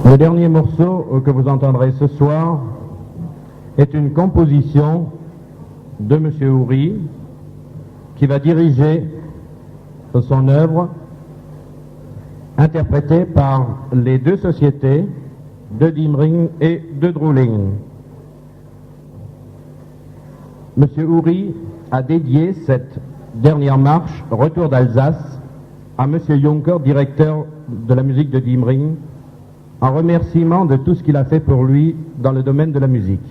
Le dernier morceau que vous entendrez ce soir est une composition de M. Houry qui va diriger son œuvre interprétée par les deux sociétés de Diemring et de Drooling. M. Houry a dédié cette dernière marche, Retour d'Alsace, à M. Juncker, directeur de la musique de Diemring, en remerciement de tout ce qu'il a fait pour lui dans le domaine de la musique.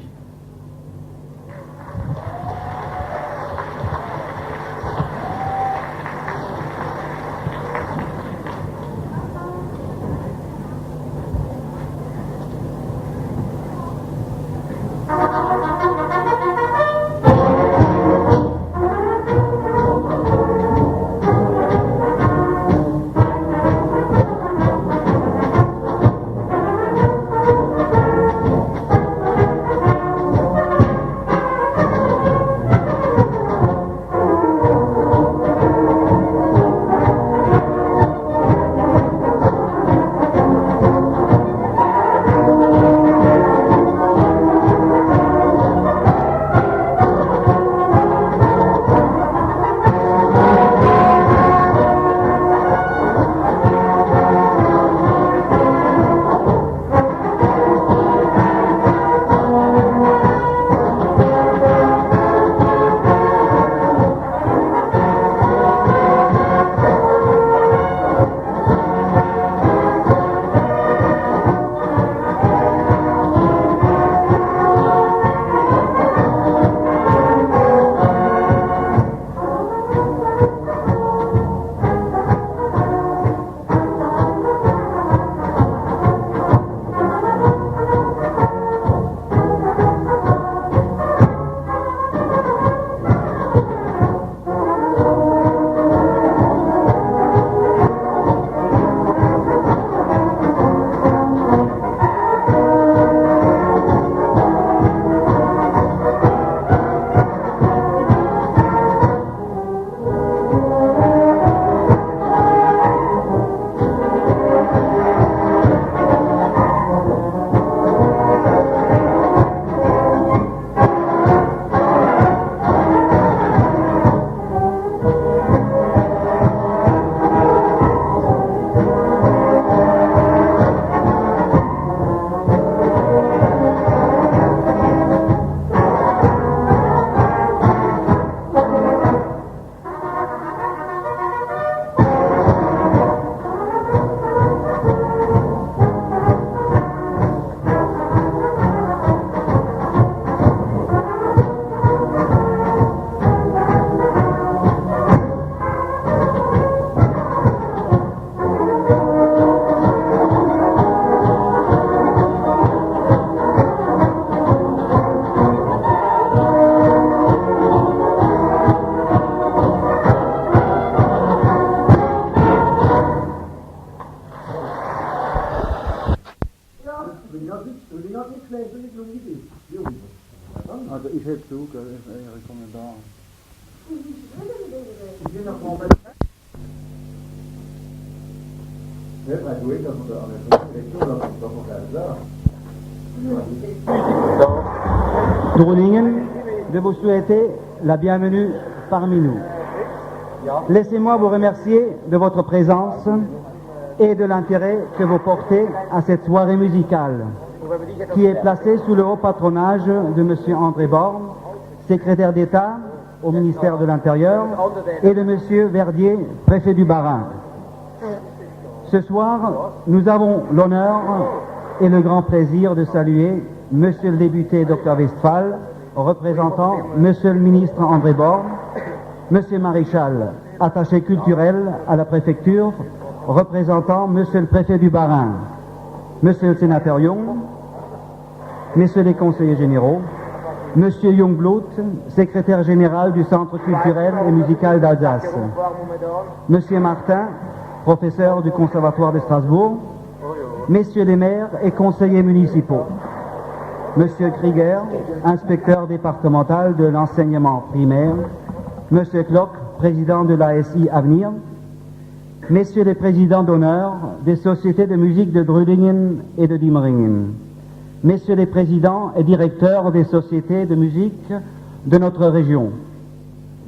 Also ich hätte zu, Ihre Kommentare. Drooling, de vous souhaiter la bienvenue parmi nous. Laissez-moi vous remercier de votre présence et de l'intérêt que vous portez à cette soirée musicale, qui est placée sous le haut patronage de M. André Born, secrétaire d'État au ministère de l'Intérieur, et de M. Verdier, préfet du Bas-Rhin. Ce soir, nous avons l'honneur et le grand plaisir de saluer M. le député Dr Westphal, représentant M. le ministre André Born, M. Maréchal, attaché culturel à la préfecture, représentant M. le préfet du Bas-Rhin, M. le sénateur Young, Messieurs les conseillers généraux, M. Jungblut, secrétaire général du Centre culturel et musical d'Alsace, M. Martin, professeur du Conservatoire de Strasbourg, Messieurs les maires et conseillers municipaux, M. Krieger, inspecteur départemental de l'enseignement primaire, M. Klock, président de l'ASI Avenir, Messieurs les présidents d'honneur des sociétés de musique de Drulingen et de Diemringen, Messieurs les présidents et directeurs des sociétés de musique de notre région,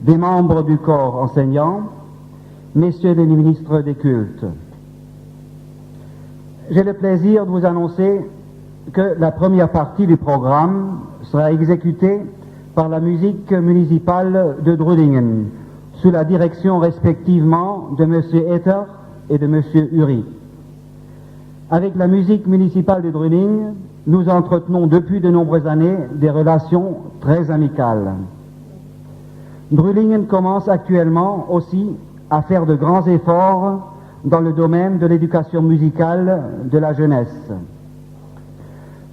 des membres du corps enseignant, Messieurs les ministres des cultes, j'ai le plaisir de vous annoncer que la première partie du programme sera exécutée par la musique municipale de Drulingen, sous la direction respectivement de M. Etter et de M. Uri. Avec la musique municipale de Drulingen, nous entretenons depuis de nombreuses années des relations très amicales. Drulingen commence actuellement aussi à faire de grands efforts dans le domaine de l'éducation musicale de la jeunesse.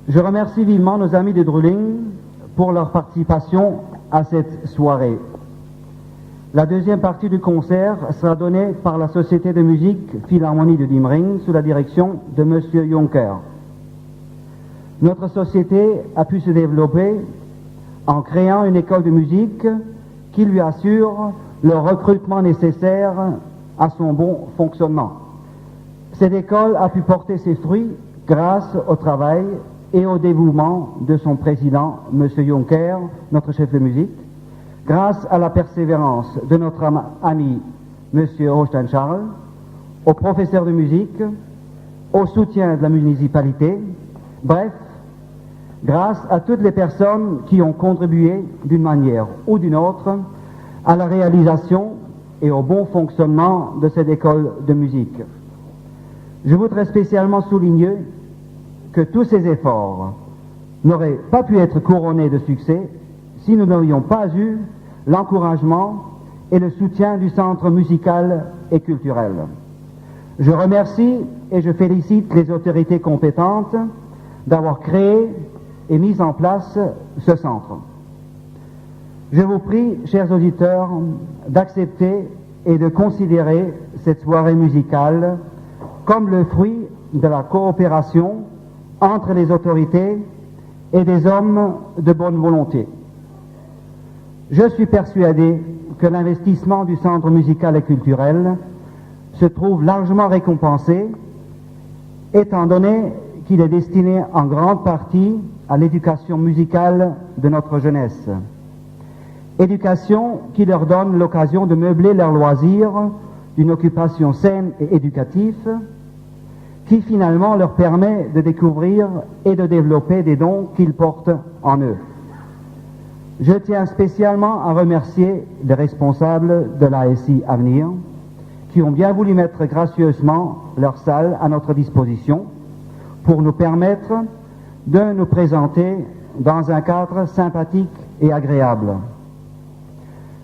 Je remercie vivement nos amis de Drulingen pour leur participation à cette soirée. La deuxième partie du concert sera donnée par la Société de musique Philharmonie de Diemringen sous la direction de M. Juncker. Notre société a pu se développer en créant une école de musique qui lui assure le recrutement nécessaire à son bon fonctionnement. Cette école a pu porter ses fruits grâce au travail et au dévouement de son président, M. Juncker, notre chef de musique, grâce à la persévérance de notre ami M. Holstein-Charles, aux professeurs de musique, au soutien de la municipalité, bref, grâce à toutes les personnes qui ont contribué d'une manière ou d'une autre à la réalisation et au bon fonctionnement de cette école de musique. Je voudrais spécialement souligner que tous ces efforts n'auraient pas pu être couronnés de succès si nous n'aurions pas eu l'encouragement et le soutien du Centre musical et culturel. Je remercie et je félicite les autorités compétentes d'avoir créé et mis en place ce centre. Je vous prie, chers auditeurs, d'accepter et de considérer cette soirée musicale comme le fruit de la coopération entre les autorités et des hommes de bonne volonté. Je suis persuadé que l'investissement du Centre musical et culturel se trouve largement récompensé, étant donné qu'il est destiné en grande partie à l'éducation musicale de notre jeunesse. Éducation qui leur donne l'occasion de meubler leurs loisirs d'une occupation saine et éducative, qui finalement leur permet de découvrir et de développer des dons qu'ils portent en eux. Je tiens spécialement à remercier les responsables de l'ASI Avenir qui ont bien voulu mettre gracieusement leur salle à notre disposition pour nous permettre de nous présenter dans un cadre sympathique et agréable.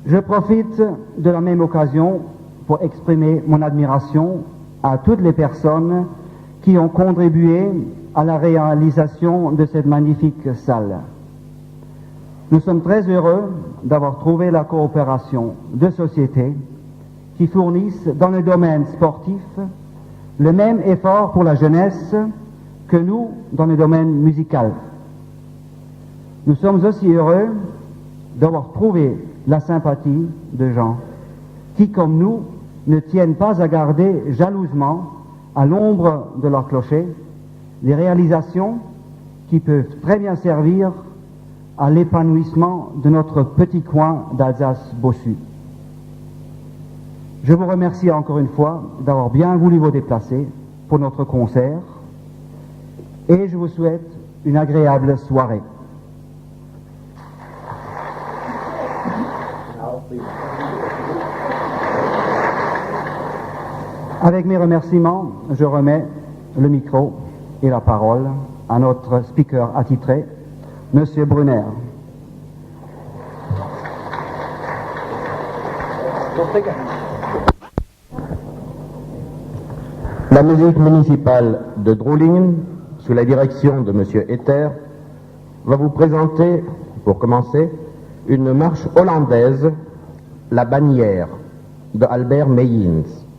Je profite de la même occasion pour exprimer mon admiration à toutes les personnes qui ont contribué à la réalisation de cette magnifique salle. Nous sommes très heureux d'avoir trouvé la coopération de sociétés qui fournissent dans le domaine sportif le même effort pour la jeunesse que nous dans le domaine musical. Nous sommes aussi heureux d'avoir trouvé la sympathie de gens qui, comme nous, ne tiennent pas à garder jalousement, à l'ombre de leur clocher, les réalisations qui peuvent très bien servir à l'épanouissement de notre petit coin d'Alsace-Bossu. Je vous remercie encore une fois d'avoir bien voulu vous déplacer pour notre concert et je vous souhaite une agréable soirée. Avec mes remerciements, je remets le micro et la parole à notre speaker attitré, M. Brunner. La musique municipale de Drulingen, sous la direction de M. Etter, va vous présenter, pour commencer, une marche hollandaise, La Bannière, de Albert Meijens.